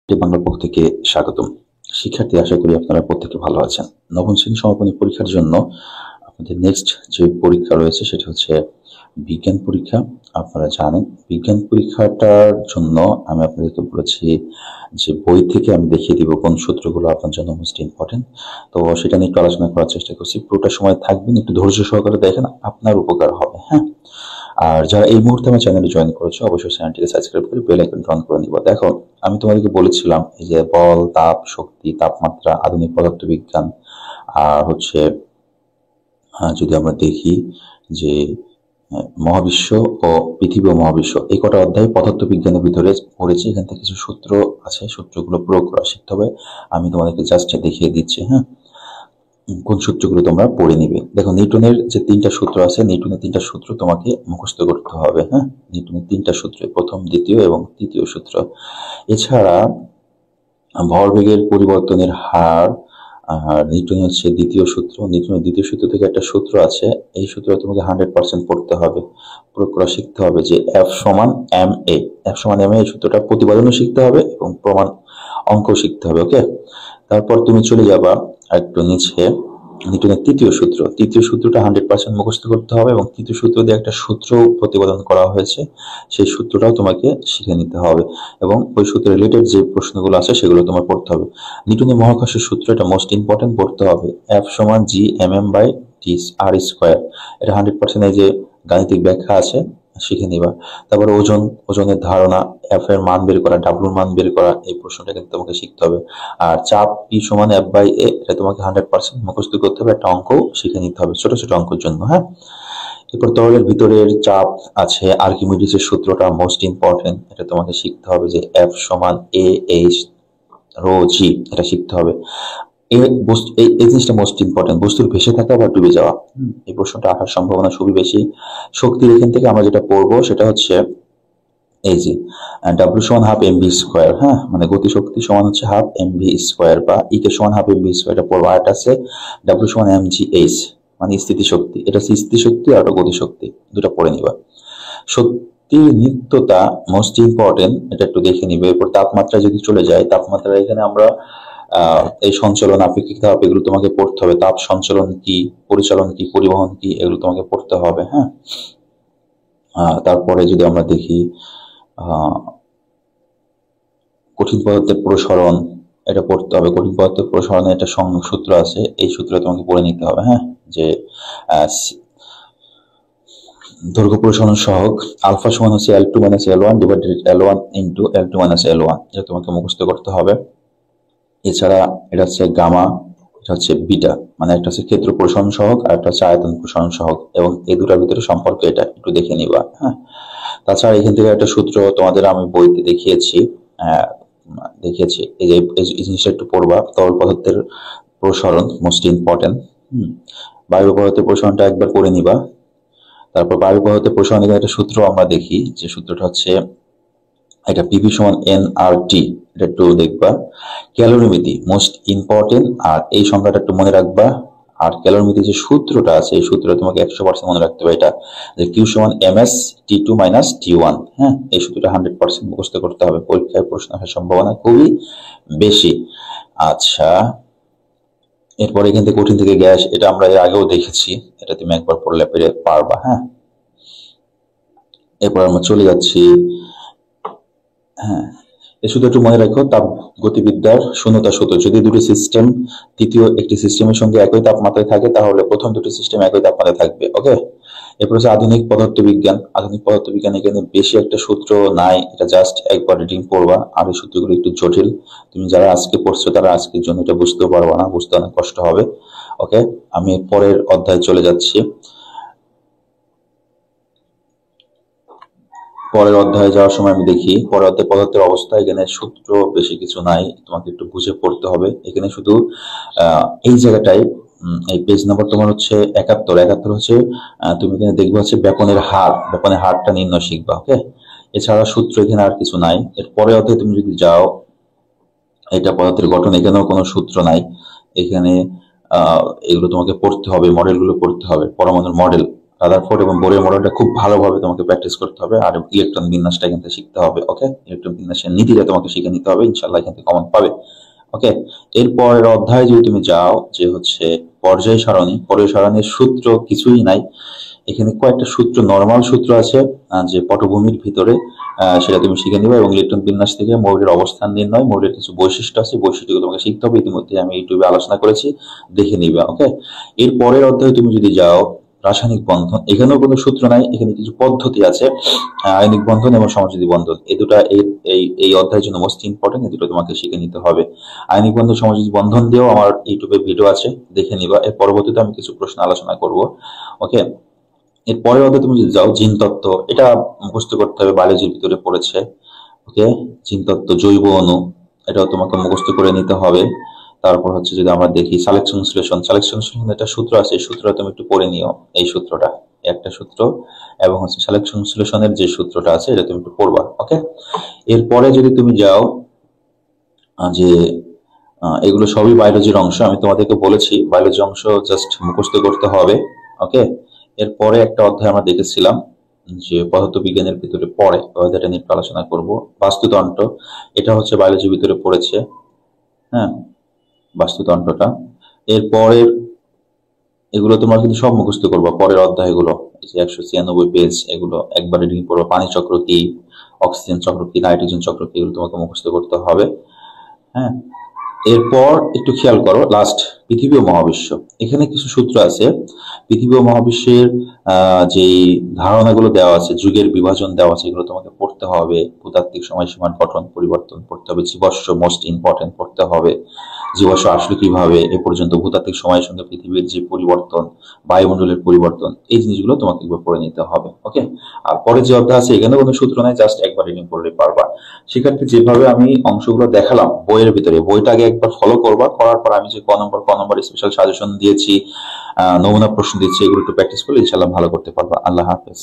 বাংলার পক্ষ থেকে স্বাগতম। শিক্ষার্থী, আশা করি আপনারা প্রত্যেকে ভালো আছেন। নবম শ্রেণী সমাপনী পরীক্ষার জন্য আপনাদের নেক্সট যে পরীক্ষা রয়েছে সেটা হচ্ছে বিজ্ঞান পরীক্ষা। আপনারা জানেন বিজ্ঞান পরীক্ষাটার জন্য আমি আপনাদেরকে বলেছি যে বই থেকে আমি দেখিয়ে দিব কোন সূত্রগুলো আপনার জন্য মোস্ট ইম্পর্টেন্ট। তো সেটা নিয়ে একটু আলোচনা করার চেষ্টা করছি। পুরোটা সময় থাকবেন, একটু ধৈর্য সহকারে দেখেন, আপনার উপকার হবে। হ্যাঁ, আর যারা এই মুহূর্তে আমার চ্যানেলে জয়েন করেছো অবশ্যই চ্যানেলটিকে সাবস্ক্রাইব করে বেল আইকনটি অন করে নিব। দেখো, আমি তোমাদেরকে বলেছিলাম এই যে বল, তাপ, শক্তি, তাপমাত্রা, আধুনিক পদার্থবিজ্ঞান, আর হচ্ছে যদি আমরা দেখি যে মহাবিশ্ব ও পৃথিবী ও মহাবিশ্ব, এই কটা অধ্যায় পদার্থবিজ্ঞানের ভিতরে পড়েছে। এখান থেকে কিছু সূত্র আছে, সূত্রগুলো প্রয়োগ করা শিখতে হবে। আমি তোমাদেরকে জাস্ট দেখিয়ে দিচ্ছি। হ্যাঁ, কোন সূত্রগুলো তোমরা পড়ে নিবে। দেখো, নিউটনের যে তিনটা সূত্র আছে, নিউটনের তিনটা সূত্র তোমাকে মুখস্থ করতে হবে। হ্যাঁ, নিউটনের তিনটা সূত্র, প্রথম, দ্বিতীয় এবং তৃতীয় সূত্র। এছাড়া ভরবেগের পরিবর্তনের হার, আর নিউটনের হচ্ছে দ্বিতীয় সূত্র। নিউটনের দ্বিতীয় সূত্র থেকে একটা সূত্র আছে, এই সূত্র তোমাকে 100% পড়তে হবে, প্রয়োগ করা শিখতে হবে যে এফ সমান এম এ। এফ সমান এম এ, এই সূত্রটা প্রতিপাদনও শিখতে হবে এবং প্রমাণ অঙ্ক শিখতে হবে। ওকে, তারপর তুমি চলে যাবা একটু নিচে, নিউটনের তৃতীয় সূত্র। তৃতীয় সূত্রটা 100% মুখস্থ করতে হবে এবং তৃতীয় সূত্র দিয়ে একটা সূত্র প্রতিপাদন করা হয়েছে, সেই সূত্রটাও তোমাকে শিখে নিতে হবে এবং ওই সূত্র রিলেটেড যে প্রশ্নগুলো আছে সেগুলো তোমার পড়তে হবে। নিউটনের মহাকর্ষের সূত্র, এটা মোস্ট ইম্পর্টেন্ট, পড়তে হবে। এফ সমান G M M by T R square. এটা 100% এই যে গাণিতিক ব্যাখ্যা আছে, শিখে নিবা। তারপরে ওজন, ওজনের ধারণা, এফ এর মান বের করা, ডাব্লুর মান বের করা, এই প্রশ্নটা কিন্তু তোমাকে শিখতে হবে। আর চাপ পি সমান এফ বাই এ, এটা তোমাকে 100% মুখস্থ করতে হবে, একটা অঙ্ক শিখে নিতে হবে, ছোট ছোট অঙ্কের জন্য। হ্যাঁ, এরপর তরলের ভিতরের চাপ আছে, আর্কিমিডিসের সূত্রটা মোস্ট ইম্পর্টেন্ট, এটা তোমাকে শিখতে হবে যে এফ সমান এ এইচ রো জি, এটা শিখতে হবে। এই জিনিসটা মোস্ট ইম্পর্টেন্ট, বস্তুর ভেসে থাকা বা ডুবে যাওয়া, এই প্রশ্নটা আসার সম্ভাবনা খুবই বেশি। শক্তির এখান থেকে আমরা যেটা পড়বো সেটা হচ্ছে এই যে ডাব্লিউ সমান হাফ এম ভি স্কোয়ার। হ্যাঁ, মানে গতি শক্তি সমান হচ্ছে হাফ এম ভি স্কোয়ার, বা ই কে সমান হাফ এম ভি স্কোয়ার, এটা পড়বো। আর এটা আছে ডাব্লিউ সমান এম জি এইচ, মানে স্থিতি শক্তি। এটা স্থিতি শক্তি আর গতি শক্তি, দুটা পড়ে নিবা। শক্তির নিত্যতা মোস্ট ইম্পর্টেন্ট, এটা একটু দেখে নিবে। এরপর তাপমাত্রা যদি চলে যায়, তাপমাত্রা এখানে আমরা এই সঞ্চালন, আপেক্ষিক তাপ, এগুলো তোমাকে পড়তে হবে। তাপ সঞ্চালন কি, পরিচালন কি, পরিবহন কি, এগুলো তোমাকে পড়তে হবে। হ্যাঁ, তারপরে যদি আমরা দেখি কঠিন পদার্থের প্রসারণ, এটা পড়তে হবে। কঠিন পদার্থের প্রসারণে একটা সূত্র আছে, এই সূত্র তোমাকে পড়ে নিতে হবে। হ্যাঁ, যে দৈর্ঘ্য প্রসারণ সহগ আলফা সমান হচ্ছে L2 - L1 divided L1 into L2 - L1, এটা তোমাকে মুখস্থ করতে হবে। এছাড়া এটা হচ্ছে গামা, এটা হচ্ছে বিটা, মানে একটা হচ্ছে ক্ষেত্র প্রসারণ সহগ আর একটা হচ্ছে আয়তন প্রসারণ সহগ, এবং এই দুটার ভিতরে সম্পর্ক এটা একটু দেখে নিবা। হ্যাঁ, তাছাড়া এখান থেকে একটা সূত্র তোমাদের আমি বইতে দেখিয়েছি, এই যে এই জিনিসটা একটু পড়বা। তরল পদার্থের প্রসারণ মোস্ট ইম্পর্টেন্ট। বায়ু পদার্থের প্রসারণটা একবার করে নিবা। তারপর বায়ু পদার্থের প্রসারণের একটা সূত্র আমরা দেখি, যে সূত্রটা হচ্ছে এটা পিভি সমান এন আর টি, এটা একটু দেখবা। ক্যালোরিমিতি মোস্ট ইম্পর্টেন্ট, আর এই সংখ্যাটা একটু মনে রাখবা। আর ক্যালোরিমিতি যে সূত্রটা আছে, এই সূত্রটা তোমাকে 100% মনে রাখতে হবে, এটা যে কিউ সমান M S T two minus T one. হ্যাঁ, এই সূত্রটা 100% মুখস্থ করতে হবে, পরীক্ষায় প্রশ্ন আসার সম্ভাবনা খুবই বেশি। আচ্ছা, এরপর এখান থেকে কঠিন থেকে গ্যাস, এটা আমরা এর আগেও দেখেছি, এটা তুমি একবার পড়লে পারবা। হ্যাঁ, এরপর আমরা চলে যাচ্ছি। হ্যাঁ, এই সূত্র একটু মনে রাখো, তাপ গতিবিদ্যার শূন্যতা সূত্র। যদি দুটি সিস্টেম তৃতীয় একটি সিস্টেমের সঙ্গে একই তাপমাত্রায় থাকে, তাহলে প্রথম দুটি সিস্টেম একই তাপমাত্রায় থাকবে। ওকে, এরপর হচ্ছে আধুনিক পদার্থবিজ্ঞান। আধুনিক পদার্থবিজ্ঞান, এখানে বেশি একটা সূত্র নাই, এটা জাস্ট একবার রিডিং পড়বা। আর এই সূত্রগুলো একটু জটিল, তুমি যারা আজকে পড়ছো তারা আজকের জন্য এটা বুঝতেও পারবা না, বুঝতে অনেক কষ্ট হবে। ওকে, আমি পরের অধ্যায়ে চলে যাচ্ছি। পরের অধ্যায়ে যাওয়ার সময় আমি দেখি পরের অধ্যায় পদার্থের অবস্থা। এখানে সূত্র বেশি কিছু নাই, তোমাকে একটু বুঝে পড়তে হবে। এখানে শুধু এই জায়গাটায় এই পেজ নাম্বার তোমার হচ্ছে 71 হচ্ছে, তুমি এখানে দেখবে হচ্ছে ব্যাপনের হার, ব্যাপনের হারটা নির্ণয় শিখবা। ওকে, এছাড়া সূত্র এখানে আর কিছু নাই। এর পরের অধ্যায়ে তুমি যদি যাও, এটা পদার্থের গঠন, এখানেও কোনো সূত্র নাই। এখানে এগুলো তোমাকে পড়তে হবে, মডেলগুলো পড়তে হবে, পরমাণুর মডেল। রাদারফোর্ড এবং বোরের মডেলটা খুব ভালোভাবে তোমাকে প্র্যাকটিস করতে হবে, আর ইলেকট্রন বিন্যাসটা এখান থেকে শিখতে হবে। ওকে, ইলেকট্রন বিন্যাসের নীতিটা তোমাকে শিখে নিতে হবে, ইনশাল্লাহ এখান থেকে কমন পাবে। ওকে, এরপরের অধ্যায়ে যদি তুমি যাও যে হচ্ছে পর্যায় সারণী, পর্যায় সারণীর সূত্র কিছুই নাই, এখানে কয়েকটা সূত্র, নরমাল সূত্র আছে যে পটভূমির ভিতরে, সেটা তুমি শিখে নিবে, এবং ইলেকট্রন বিন্যাস থেকে মৌলের অবস্থান নির্ণয়, মৌলের কিছু বৈশিষ্ট্য আছে, বৈশিষ্ট্যগুলো তোমাকে শিখতে হবে, ইতিমধ্যে আমি ইউটিউবে আলোচনা করেছি, দেখে নিবে। ওকে, এর পরের অধ্যায়ে তুমি যদি যাও রাসায়নিক বন্ধন, এখানেও কোনো সূত্র নাই, এখানে কিছু পদ্ধতি আছে, আয়নিক বন্ধন এবং সমযোজী বন্ধন, এই দুটা এই অধ্যায়ের জন্য মোস্ট ইম্পর্টেন্ট, এই দুটো তোমাকে শিখে নিতে হবে। আয়নিক বন্ধন, সমযোজী বন্ধন দিয়েও আমার ইউটিউবে ভিডিও আছে, দেখে নিবা। এর পরবর্তীতে আমি কিছু প্রশ্ন আলোচনা করব। ওকে, এর পরের অধ্যায়ে তুমি যদি যাও জিন তত্ত্ব, এটা মুখস্থ করতে হবে, বায়োলজির ভিতরে পড়েছে। ওকে, জিন তত্ত্ব, জৈব অণু, এটাও তোমাকে মুখস্থ করে নিতে হবে। তারপর হচ্ছে যদি আমরা দেখি সালেকশন সংশ্লেষণ, সালেকশন সংশ্লেষণ একটা সূত্র আছে, এই সূত্রটা তুমি একটু পড়ে নিও, এই সূত্রটা একটা সূত্র, এবং হচ্ছে সালেকশন সংশ্লেষণের যে সূত্রটা আছে এটা তুমি একটু পড়বা। ওকে, এরপরে যদি তুমি যাও যে এগুলো সবই বায়োলজির অংশ, আমি তোমাদেরকে বলেছি বায়োলজি অংশ জাস্ট মুখস্থ করতে হবে। ওকে, এরপরে একটা অধ্যায় আমরা দেখেছিলাম যে পদার্থবিজ্ঞানের ভিতরে পড়ে, অধ্যায়টা নিয়ে আলোচনা করব, বাস্তুতন্ত্র, এটা হচ্ছে বায়োলজির ভিতরে পড়েছে। হ্যাঁ, বাস্তুতন্ত্রটা, এরপরের এগুলো তোমরা কিন্তু সব মুখস্থ করবা, পরের অধ্যায়গুলো, এই যে 196 পেজ, এগুলো একবারে রিডিং করবো। পানি চক্র কি, অক্সিজেন চক্র কি, নাইট্রোজেন চক্র কি, এগুলো তোমাকে মুখস্থ করতে হবে। হ্যাঁ, এরপর একটু খেয়াল করো লাস্ট পৃথিবী ও মহাবিশ্ব, এখানে কিছু সূত্র আছে, পৃথিবী ও মহাবিশ্বের যে ধারণাগুলো দেওয়া আছে, যুগের বিভাজন দেওয়া আছে, এগুলো তোমাকে পড়তে হবে। ভূতাত্ত্বিক সময়সীমার গঠন পরিবর্তন পড়তে হবে, জীবাশ্ম মোস্ট ইম্পর্টেন্ট পড়তে হবে, জীবাশ্ম আসলে কিভাবে এ পর্যন্ত, ভূতাত্ত্বিক সময়ের সঙ্গে পৃথিবীর যে পরিবর্তন, বায়ুমণ্ডলের পরিবর্তন, এই জিনিসগুলো তোমাকে একবার পড়ে নিতে হবে। ওকে, আর পরে যে অধ্যায় আছে এখানে কোনো সূত্র নাই, জাস্ট একবার রিডিং করলে পারবা। সেক্ষেত্রে যেভাবে আমি অংশগুলো দেখালাম বইয়ের ভিতরে, বইটা আগে একবার ফলো করবা, করার পর আমি যে ক নম্বর স্পেশাল সাজেশন দিয়েছি, নমুনা প্রশ্ন দিয়েছি, এগুলো একটু প্র্যাকটিস করলে ইনশাআল্লাহ ভালো করতে পারবা। আল্লাহ হাফেজ।